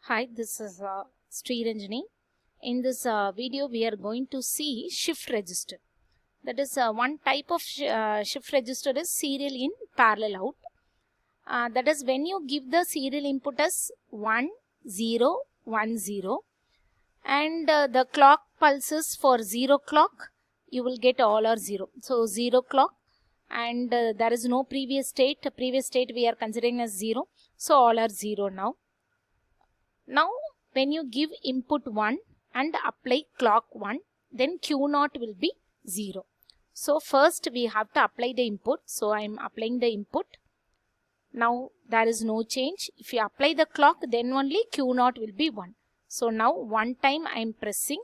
Hi, this is Sri Ranjani. In this video, we are going to see shift register. That is one type of shift register is serial in, parallel out. That is when you give the serial input as 1, 0, 1, 0 and the clock pulses for 0 clock, you will get all are 0. So 0 clock and there is no previous state. Previous state we are considering as 0. So all are 0 now. Now, when you give input 1 and apply clock 1, then Q0 will be 0. So, first we have to apply the input. So, I am applying the input. Now, there is no change. If you apply the clock, then only Q0 will be 1. So, now one time I am pressing.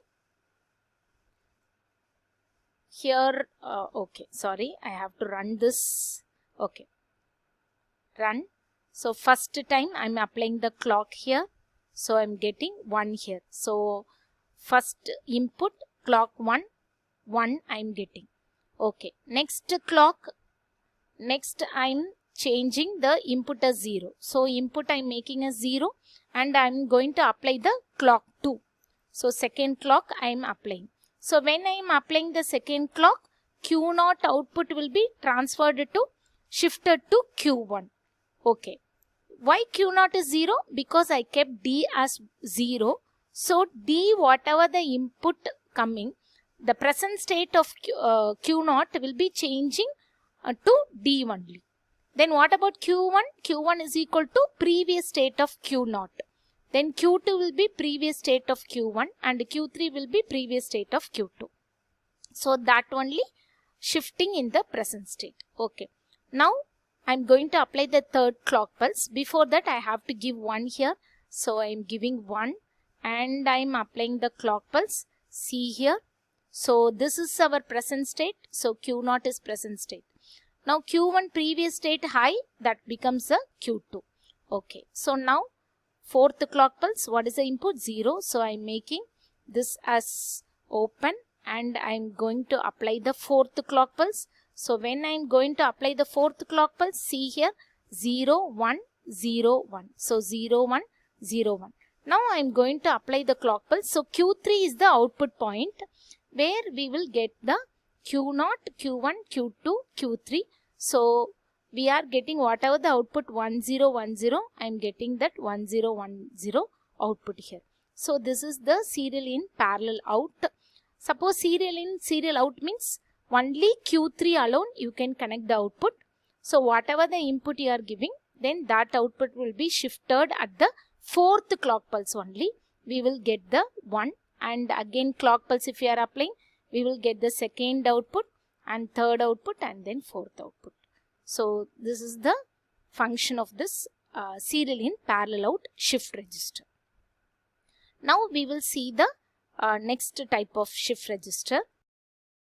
Here, okay, sorry, I have to run this. Okay, run. So, first time I am applying the clock here. So, I am getting 1 here. So, first input clock 1 I am getting. Okay. Next clock, next I am changing the input as 0. So, input I am making as 0 and I am going to apply the clock 2. So, second clock I am applying. So, when I am applying the second clock, Q0 output will be transferred to, shifted to Q1. Okay. Why Q0 is 0? Because I kept D as 0. So, D whatever the input coming, the present state of Q0 will be changing to D only. Then what about Q1? Q1 is equal to previous state of Q0. Then Q2 will be previous state of Q1 and Q3 will be previous state of Q2. So, that only shifting in the present state. Okay. Now, I am going to apply the third clock pulse. Before that, I have to give 1 here. So, I am giving 1 and I am applying the clock pulse. See here. So, this is our present state. So, Q0 is present state. Now, Q1 previous state high, that becomes a Q2. Okay. So, now, fourth clock pulse, what is the input? 0. So, I am making this as open and I am going to apply the fourth clock pulse. So, when I am going to apply the fourth clock pulse, see here 0, 1, 0, 1. So, 0, 1, 0, 1. Now, I am going to apply the clock pulse. So, Q3 is the output point where we will get the Q0, Q1, Q2, Q3. So, we are getting whatever the output 1, 0, 1, 0. I am getting that 1, 0, 1, 0 output here. So, this is the serial in, parallel out. Suppose serial in, serial out means only Q3 alone you can connect the output. So, whatever the input you are giving, then that output will be shifted at the fourth clock pulse only. We will get the 1 and again clock pulse if you are applying, we will get the second output and third output and then fourth output. So, this is the function of this serial in, parallel out shift register. Now, we will see the next type of shift register.